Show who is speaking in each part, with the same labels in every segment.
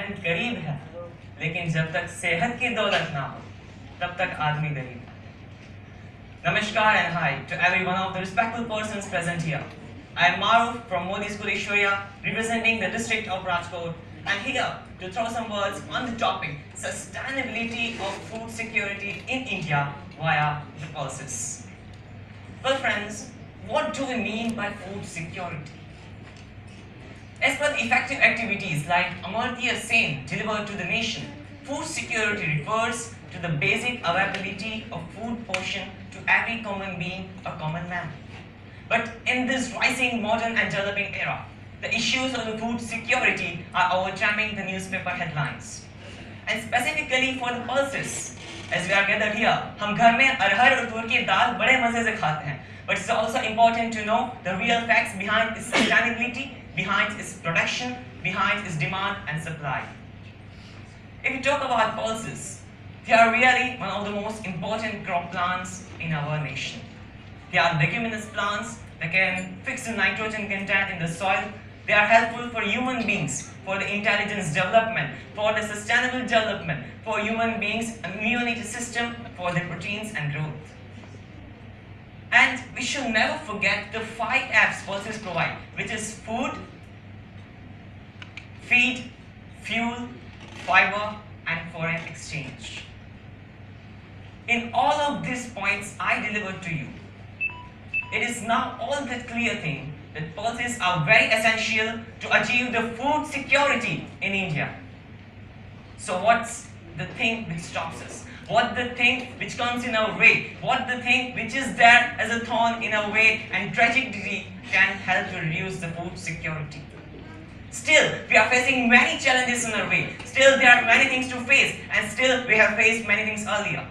Speaker 1: Talent करीब है, लेकिन जब तक सेहत की दौलत ना हो तब तक आदमी गरीब है। Namaskar and hi to every one of the respectful persons present here. I am Maruf from Modi School Ishwarya, representing the district of Rajkot, and here to throw some words on the topic sustainability of food security in India via the pulses. Well friends, what do we mean by food security? As per the effective activities like Amartya Sen delivered to the nation, food security refers to the basic availability of food portion to every common being or common man. But in this rising modern and developing era, the issues of the food security are overwhelming the newspaper headlines. And specifically for the pulses, as we are gathered here, हम घर में अरहर और तुअर की दाल बड़े मजे से खाते हैं. But it's also important to know the real facts behind its sustainability, behind its production, behind its demand and supply. If we talk about pulses, they are really one of the most important crop plants in our nation. They are leguminous plants that can fix the nitrogen content in the soil. They are helpful for human beings, for the intelligence development, for the sustainable development, for human beings' immunity system, for the proteins and growth. And we should never forget the 5 F's pulses provide, which is food, feed, fuel, fiber, and foreign exchange. In all of these points I delivered to you, it is now all that clear thing that pulses are very essential to achieve the food security in India. So what's the thing which stops us? What the thing which comes in our way? What the thing which is there as a thorn in our way and tragedy can help to reduce the food security? Still, we are facing many challenges in our way. Still, there are many things to face, and still we have faced many things earlier.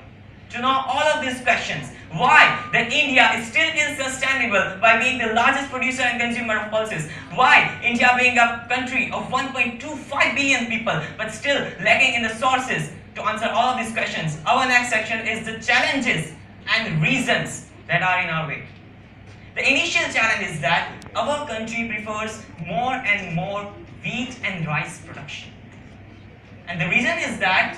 Speaker 1: To know all of these questions, why that India is still insustainable by being the largest producer and consumer of pulses, why India being a country of 1.25 billion people but still lacking in the sources, to answer all of these questions, our next section is the challenges and reasons that are in our way. The initial challenge is that our country prefers more and more wheat and rice production. And the reason is that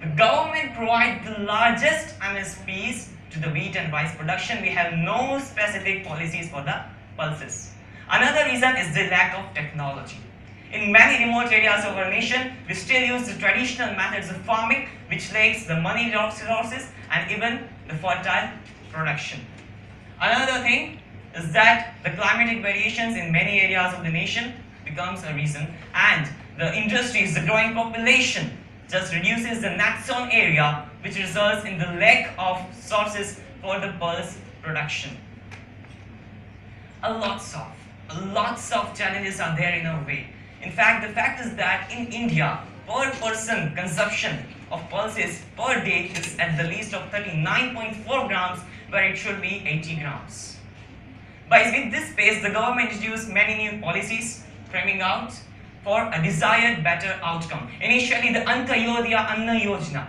Speaker 1: the government provides the largest MSPs to the wheat and rice production. We have no specific policies for the pulses. Another reason is the lack of technology. In many remote areas of our nation, we still use the traditional methods of farming, which lacks the money resources and even the fertile production. Another thing is that the climatic variations in many areas of the nation becomes a reason, and the industries, the growing population just reduces the net zone area, which results in the lack of sources for the pulse production. Lots of challenges are there in our way. In fact, the fact is that in India, per person consumption of pulses per day is at the least of 39.4 grams, where it should be 80 grams. With this pace, the government introduced many new policies framing out for a desired better outcome. Initially, the Antyodaya Anna Yojana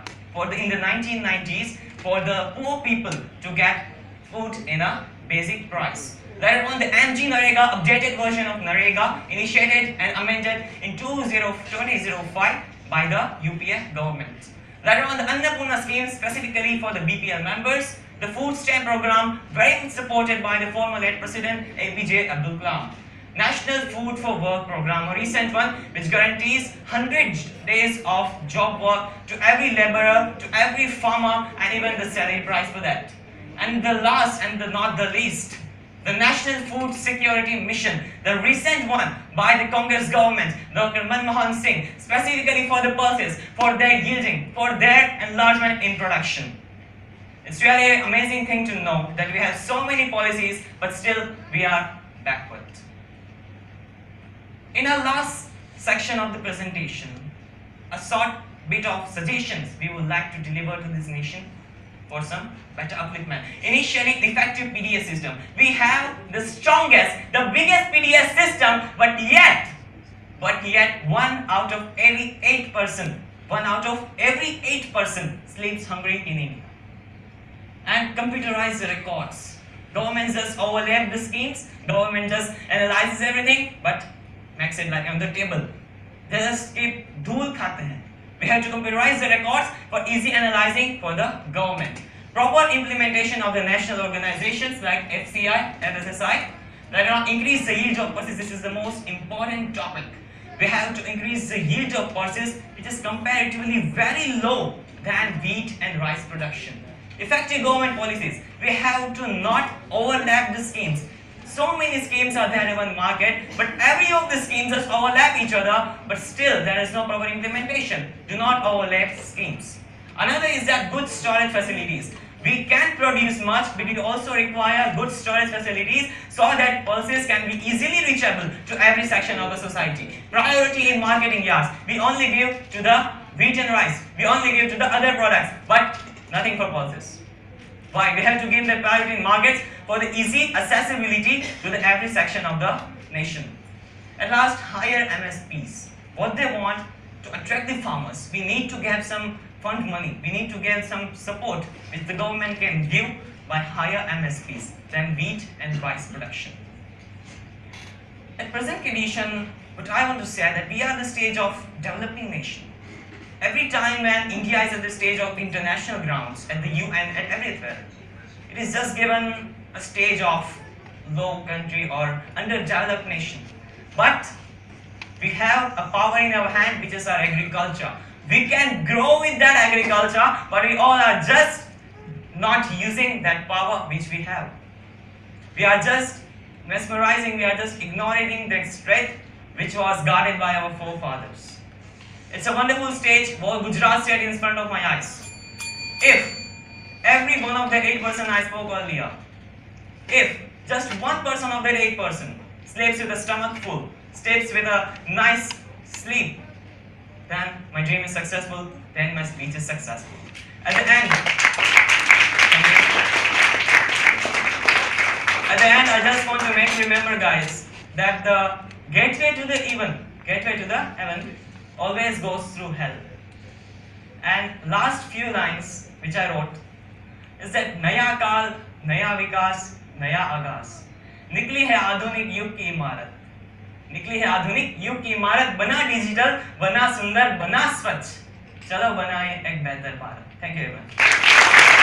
Speaker 1: in the 1990s for the poor people to get food in a basic price. Later on, the MG Narega, updated version of Narega, initiated and amended in 2005 by the UPA government. Later on, the Annapurna scheme, specifically for the BPL members, the food stamp program, very much supported by the former late President APJ Abdul Kalam. National Food for Work program, a recent one, which guarantees 100 days of job work to every laborer, to every farmer, and even the salary price for that. And the last and not the least, the National Food Security Mission, the recent one by the Congress government, Dr. Manmohan Singh, specifically for the pulses, for their yielding, for their enlargement in production. It's really an amazing thing to know that we have so many policies, but still we are backward. In our last section of the presentation, a short bit of suggestions we would like to deliver to this nation for some better upliftment. Initially, the effective PDS system. We have the strongest, the biggest PDS system, but yet 1 out of every 8 person sleeps hungry in India. And computerize the records. Government just overlap the schemes, government just analyzes everything, but makes it like on the table. they just keep धूल खाते हैं. We have to computerize the records for easy analyzing for the government. Proper implementation of the national organizations like FCI, NSSI, that will increase the yield of pulses. This is the most important topic. We have to increase the yield of pulses, which is comparatively very low than wheat and rice production. Effective government policies. We have to not overlap the schemes. So many schemes are there in one market, but every of the schemes just overlap each other, but still there is no proper implementation. Do not overlap schemes. Another is that good storage facilities. We can produce much, but we also require good storage facilities so that pulses can be easily reachable to every section of the society. Priority in marketing yards. We only give to the wheat and rice. We only give to the other products, but nothing for pulses. Why? We have to give the priority in markets for the easy accessibility to the every section of the nation. At last, higher MSPs. What they want to attract the farmers, we need to get some fund money. We need to get some support which the government can give by higher MSPs than wheat and rice production. At present condition, what I want to say that we are the stage of developing nation. Every time when India is at the stage of international grounds, at the UN, at everywhere, it is just given a stage of low country or underdeveloped nation. But we have a power in our hand, which is our agriculture. We can grow with that agriculture, but we all are just not using that power which we have. We are just mesmerizing, we are just ignoring the strength which was guarded by our forefathers. It's a wonderful stage, whole Gujarat state in front of my eyes. If every one of the 8% I spoke earlier, if just 1% of that 8% sleeps with a stomach full, sleeps with a nice sleep, then my dream is successful, then my speech is successful. At the end, I just want to make you remember, guys, that the gateway to the heaven, always goes through hell. And last few lines which I wrote is that नया काल, नया विकास, नया आगाज. निकली है आधुनिक युग की इमारत. निकली है आधुनिक युग की इमारत. बना डिजिटल, बना सुंदर, बना स्वच्छ. चलो बनाए एक बेहतर Bharat. Thank you very much.